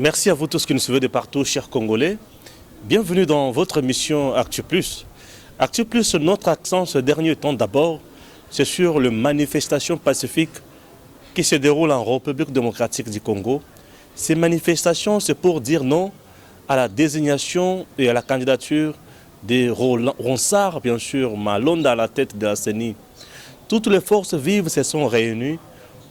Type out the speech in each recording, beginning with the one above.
Merci à vous tous qui nous suivez de partout, chers Congolais. Bienvenue dans votre émission Actu Plus. Actu Plus, notre accent ce dernier temps d'abord, c'est sur les manifestations pacifiques qui se déroulent en République démocratique du Congo. Ces manifestations, c'est pour dire non à la désignation et à la candidature de Ronsard, bien sûr, Malonda à la tête de la CENI. Toutes les forces vives se sont réunies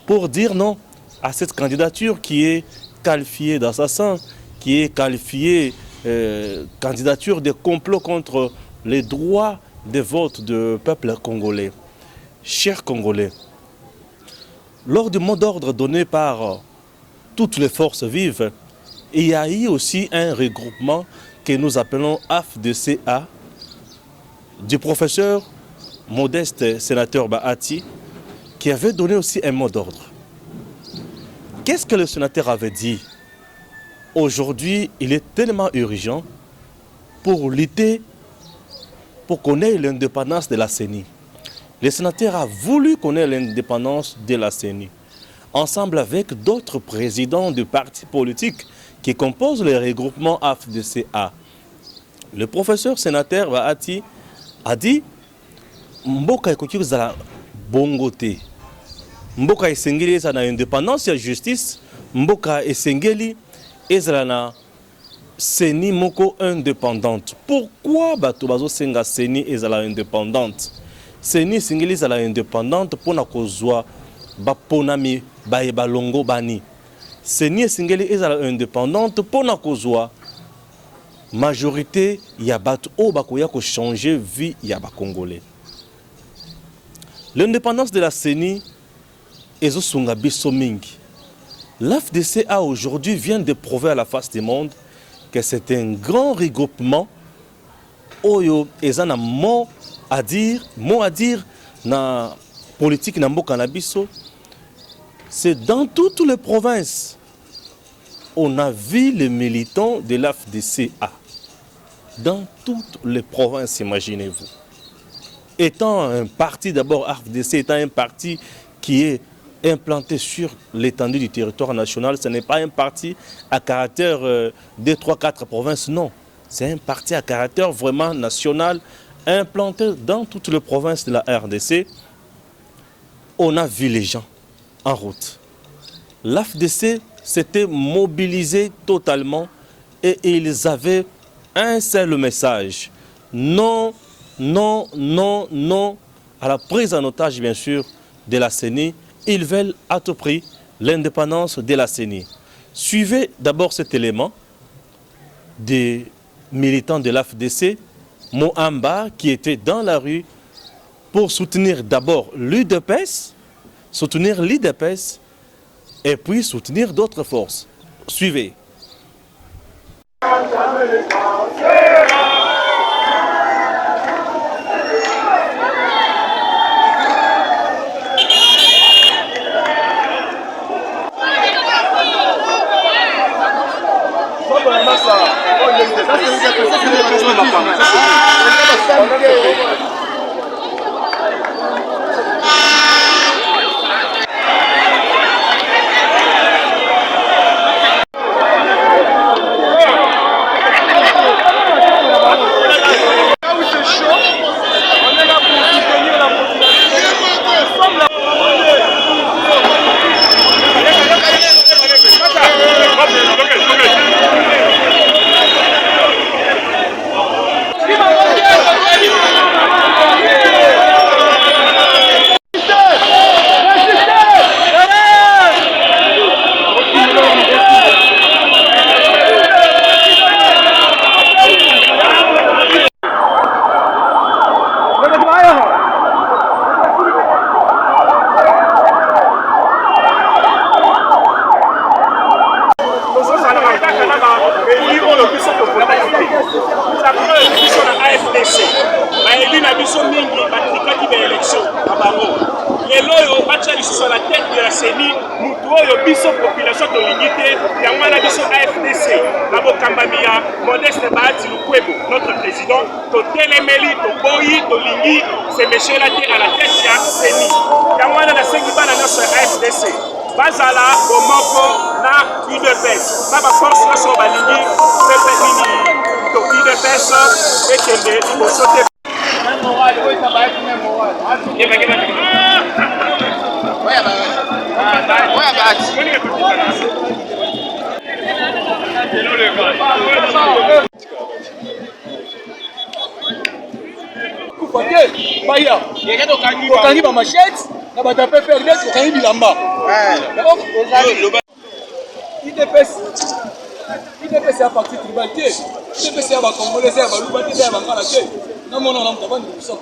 pour dire non à cette candidature qui est qualifiée d'assassin, qui est qualifiée candidature de complot contre les droits de vote du peuple congolais. Chers Congolais, lors du mot d'ordre donné par toutes les forces vives, il y a eu aussi un regroupement que nous appelons AFDCA du professeur Modeste Sénateur Bahati qui avait donné aussi un mot d'ordre. Qu'est-ce que le sénateur avait dit? Aujourd'hui, il est tellement urgent pour lutter, pour connaître l'indépendance de la CENI. Le sénateur a voulu connaître l'indépendance de la CENI, ensemble avec d'autres présidents de partis politiques qui composent le regroupement AFDCA. Le professeur sénateur Bahati a dit Mboka ekoki kozala bongo te. Mboka esengeli ezala na indépendance ya justice, mboka esengeli ezala na CENI moko indépendante. Pourquoi bato bazosenga CENI ezala indépendante? CENI esengeli ezala indépendante pona kozwa baponami bayeba longo bani. CENI esengeli ezala indépendante pona kozwa majorité ya bato o bakoya ko changer vie ya ba Congolais. L'indépendance de la CENI est au biso mingi. L'AFDCA aujourd'hui vient de prouver à la face du monde que c'est un grand regroupement oyo ezana mot à dire na politique na mboka na biso. C'est dans toutes les provinces. On a vu les militants de l'AFDCA. Dans toutes les provinces, imaginez-vous. Étant un parti, d'abord AFDC, étant un parti qui est implanté sur l'étendue du territoire national, ce n'est pas un parti à caractère des 3-4 provinces, non. C'est un parti à caractère vraiment national, implanté dans toutes les provinces de la RDC. On a vu les gens en route. L'AFDC s'était mobilisé totalement et ils avaient un seul message. Non, non, non, non à la prise en otage, bien sûr, de la CENI. Ils veulent à tout prix l'indépendance de la CENI. Suivez d'abord cet élément des militants de l'AFDC, Mohamba, qui était dans la rue pour soutenir d'abord l'UDPS, et puis soutenir d'autres forces. Suivez. Modeste Bahati Lukwebo, notre président, Totelemeli, Toboyi, Tolingi, c'est monsieur là à la tête de CENI. Yamwana na sengi bana nyonso ya FDC. Bazala bomoko na na UDPS na baforce nyonso balingi pepe nini to UDPS ekende liboso te. Tokangi ba machette na ba taper perdu tokangi bilamba. IDPS ya parti tribal te. IDPS ya ba congolais ya ba luba te ya ba ngala te. Na mona na mtaba ni busa.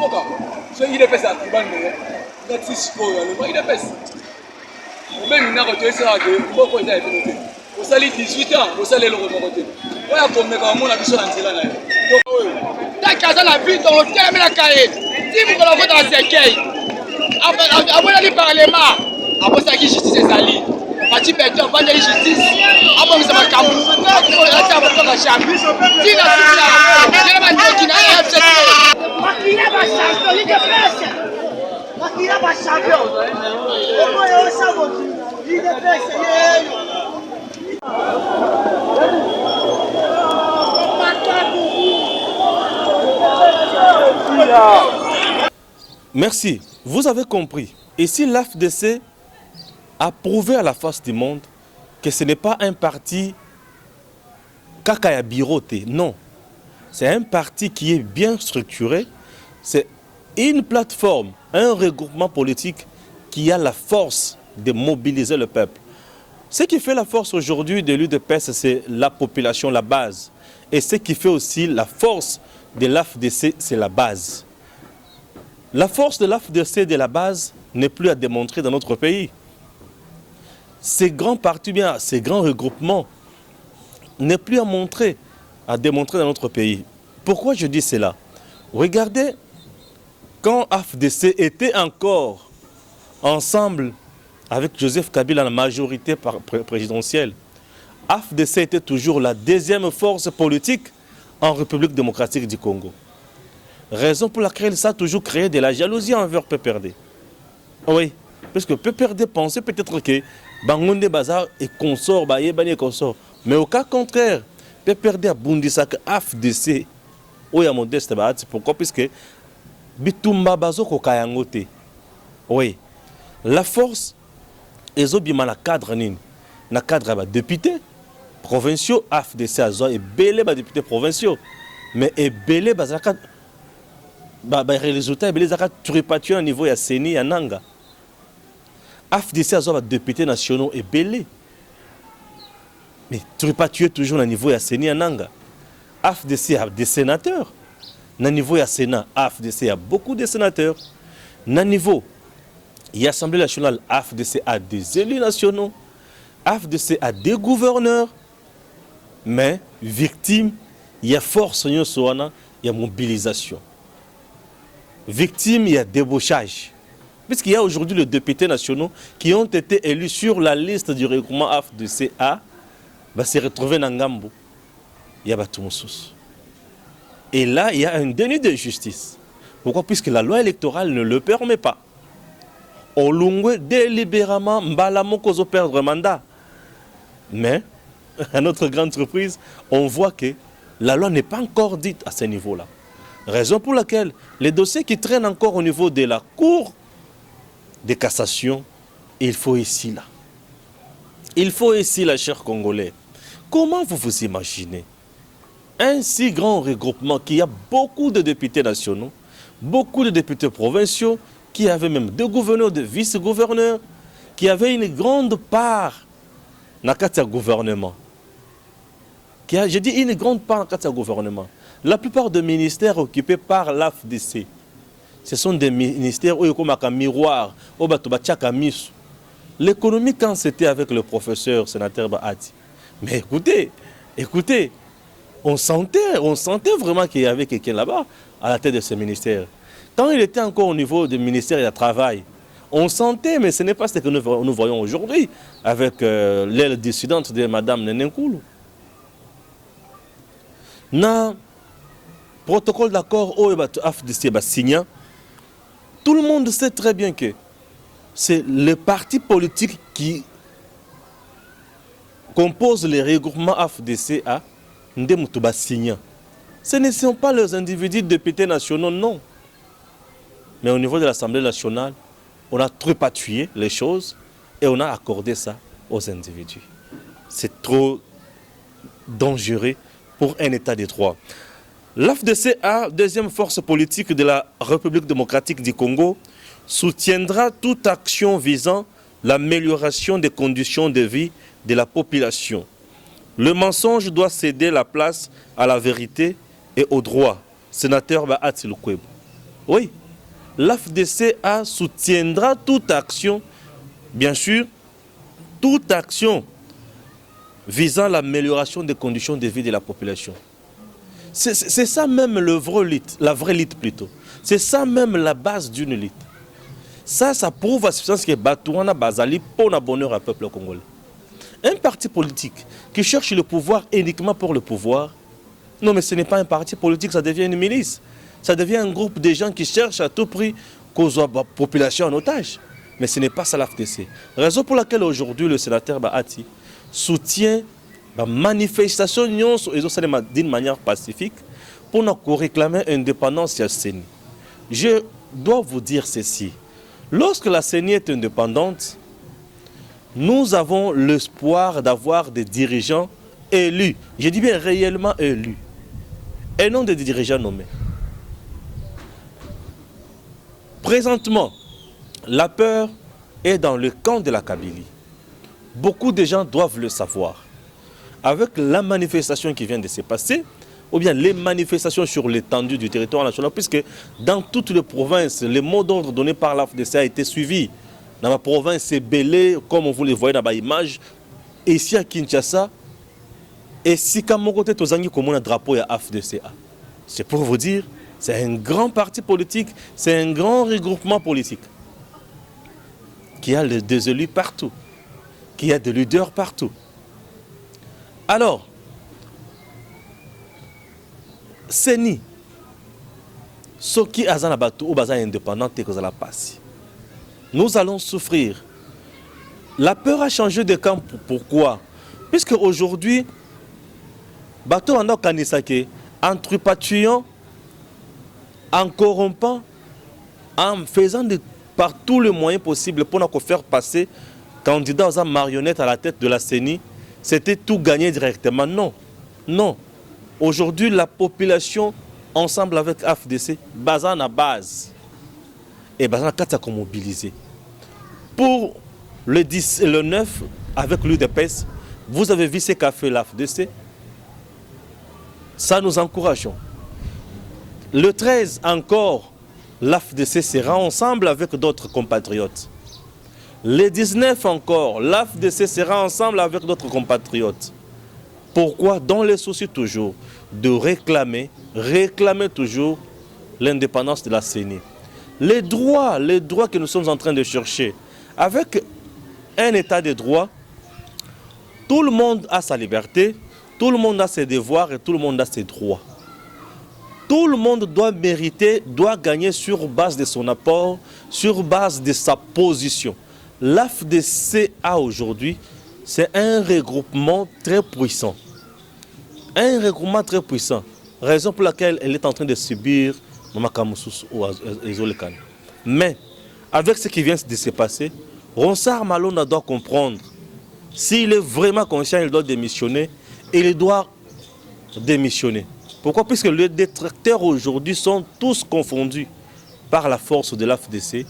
Toka. So IDPS ya tribal ne. Ngati sipo ya le IDPS. Même na ko tesa ke boko eza epinote. Osali 18 ans, osali le remonter. Oya komeka mona biso na nzela na yo. Takaza na vie dans l'hôtel mais la cahier. Si vous voulez voter la séquelle. Après le parlement, après ça qui justice ezali. Parti péteur pas de justice. Après ça va camou. Pour la table pour la chambre. Si la sula, il y a un qui n'a FCC. Makira ba champion, il est presse. Makira ba champion. Comment est ça votre? Il est presse. Merci. Vous avez compris. Et si l'AFDC a prouvé à la face du monde que ce n'est pas un parti kakaya biroté, non. C'est un parti qui est bien structuré. C'est une plateforme, un regroupement politique qui a la force de mobiliser le peuple. Ce qui fait la force aujourd'hui de l'UDPS, c'est la population, la base. Et ce qui fait aussi la force de l'AFDC, c'est la base. La force de l'AFDC de la base n'est plus à démontrer dans notre pays. Ces grands partis, bien, ces grands regroupements, n'est plus à démontrer dans notre pays. Pourquoi je dis cela? Regardez, quand AFDC était encore ensemble avec Joseph Kabila la majorité présidentielle, AFDC était toujours la deuxième force politique en République démocratique du Congo. Raison pour laquelle ça a toujours créé de la jalousie envers PPRD. Oui, parce que PPRD pensait peut-être que Bangonde Bazar est consort, Bayebani consort. Mais au cas contraire, PPRD a bundisaka AFDC. Oui, à modeste, pourquoi? Puisque Bitumba Bazo Kokayangote. Oui, la force est obima na cadre nini. Na cadre ba député provinciaux AFDC azo et belé ba députés provinciaux. Mais et belé bazaka les résultats belé zaka tripatue au niveau ya Seni ya Nanga. AFDC azo ba députés nationaux et belé. Mais tripatue toujours au niveau ya Seni ya Nanga. AFDC a des sénateurs. Na niveau ya Sénat, AFDC a beaucoup de sénateurs. Na niveau l'Assemblée nationale, AFDC a des élus nationaux, AFDC a des gouverneurs, mais victime, il y a force, il y a mobilisation. Victime, il y a débauchage. Puisqu'il y a aujourd'hui les députés nationaux qui ont été élus sur la liste du regroupement AFDC A, se retrouver dans Ngambo. Il y a Batumoussous. Et là, il y a un déni de justice. Pourquoi? Puisque la loi électorale ne le permet pas. Olungwe délibérément Mbalamoko perdre mandat. Mais, à notre grande surprise, on voit que la loi n'est pas encore dite à ce niveau-là. Raison pour laquelle les dossiers qui traînent encore au niveau de la Cour de cassation, il faut ici là. Il faut ici là, chers Congolais. Comment vous vous imaginez un si grand regroupement qui a beaucoup de députés nationaux, beaucoup de députés provinciaux, qui avait même deux gouverneurs, deux vice-gouverneurs, qui avaient une grande part dans le gouvernement. J'ai dit une grande part dans le gouvernement. La plupart des ministères occupés par l'AFDC, ce sont des ministères où il y a un miroir, où il y a un l'économie, quand c'était avec le professeur sénateur Bahati. Mais écoutez, on sentait vraiment qu'il y avait quelqu'un là-bas à la tête de ce ministère. Quand il était encore au niveau du ministère du Travail, on sentait, mais ce n'est pas ce que nous voyons aujourd'hui avec l'aile dissidente de Mme Nenenkoulou. Dans le protocole d'accord où AFDC signé, tout le monde sait très bien que c'est le parti politique qui composent les regroupements AFDCA, ce ne sont pas leurs individus députés nationaux, non. Mais au niveau de l'Assemblée nationale, on a tripatouillé les choses et on a accordé ça aux individus. C'est trop dangereux pour un État de droit. L'AFDCA, deuxième force politique de la République démocratique du Congo, soutiendra toute action visant l'amélioration des conditions de vie de la population. Le mensonge doit céder la place à la vérité et au droit. Sénateur Bahati Lukwebo. Oui, l'AFDCA soutiendra toute action, bien sûr, toute action visant l'amélioration des conditions de vie de la population. C'est ça même la vraie lutte plutôt. C'est ça même la base d'une lutte. Ça prouve à substance que Batouana Bazali pour le bonheur au peuple congolais. Un parti politique qui cherche le pouvoir uniquement pour le pouvoir, non mais ce n'est pas un parti politique, ça devient une milice. Ça devient un groupe de gens qui cherchent à tout prix qu'on soit la population en otage. Mais ce n'est pas ça l'AFDC. Raison pour laquelle aujourd'hui le sénateur Bahati soutient la manifestation d'une manière pacifique pour nous réclamer l'indépendance de la CENI. Je dois vous dire ceci. Lorsque la CENI est indépendante, nous avons l'espoir d'avoir des dirigeants élus. Je dis bien réellement élus. Et non des dirigeants nommés. Présentement, la peur est dans le camp de la Kabylie. Beaucoup de gens doivent le savoir. Avec la manifestation qui vient de se passer, ou bien les manifestations sur l'étendue du territoire national, puisque dans toutes les provinces, les mots d'ordre donnés par l'AFDC a été suivi. Dans ma province, c'est Belé, comme vous le voyez dans l'image, ici à Kinshasa, et si comme mon côté, tu as comme un drapeau à AFDCA. C'est pour vous dire, c'est un grand parti politique, c'est un grand regroupement politique qui a des élus partout, qui a des leaders partout. Alors, CENI, ce qui est indépendant, c'est que ça passe. Nous allons souffrir. La peur a changé de camp. Pourquoi? Puisque aujourd'hui, bateau en Kanisake, en tripatouillant, en corrompant, en faisant par tous les moyens possibles pour nous faire passer candidat aux marionnettes à la tête de la CENI, c'était tout gagné directement. Non, non. Aujourd'hui, la population, ensemble avec AFDC, basant à base, et basant à mobiliser. Pour le 10 et le 9, avec l'UDPS, vous avez vu ce qu'a fait l'AFDC. Ça nous encourageons. Le 13 encore, l'AFDC sera ensemble avec d'autres compatriotes. Le 19 encore, l'AFDC sera ensemble avec d'autres compatriotes. Pourquoi? Dans les soucis toujours de réclamer toujours l'indépendance de la CENI. Les droits que nous sommes en train de chercher, avec un état de droit, tout le monde a sa liberté, tout le monde a ses devoirs et tout le monde a ses droits. Tout le monde doit mériter, doit gagner sur base de son apport, sur base de sa position. L'AFDCA aujourd'hui, c'est un regroupement très puissant. Un regroupement très puissant. Raison pour laquelle elle est en train de subir Mamakamousous ou Ezolekan. Mais, avec ce qui vient de se passer, Ronsard Malona doit comprendre. S'il est vraiment conscient, il doit démissionner. Et il doit démissionner. Pourquoi? Puisque les détracteurs aujourd'hui sont tous confondus par la force de l'AFDC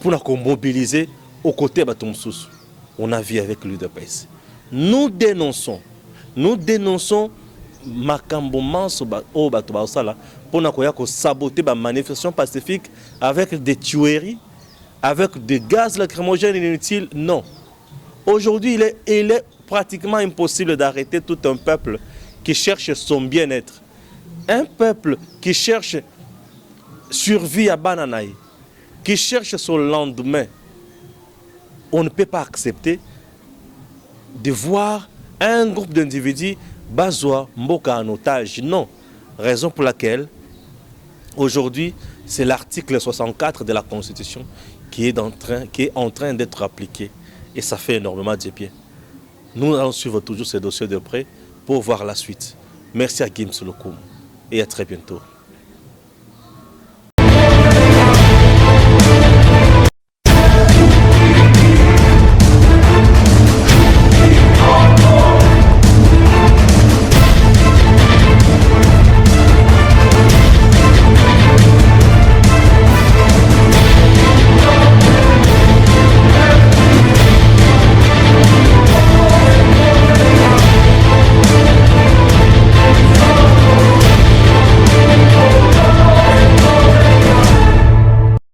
pour nous mobiliser aux côtés de Batomsous. On a vu avec l'UDPS. Nous dénonçons Makambo Manso au Batobaosala pour nous saboter la manifestation pacifique avec des tueries, avec des gaz lacrymogènes inutiles. Non. Aujourd'hui, il est pratiquement impossible d'arrêter tout un peuple qui cherche son bien-être. Un peuple qui cherche survie à Bananaï, qui cherche son lendemain. On ne peut pas accepter de voir un groupe d'individus basois Mboka en otage. Non. Raison pour laquelle, aujourd'hui, c'est l'article 64 de la Constitution qui est en train d'être appliqué. Et ça fait énormément de bien. Nous allons suivre toujours ces dossiers de près pour voir la suite. Merci à Gims Lokoum et à très bientôt.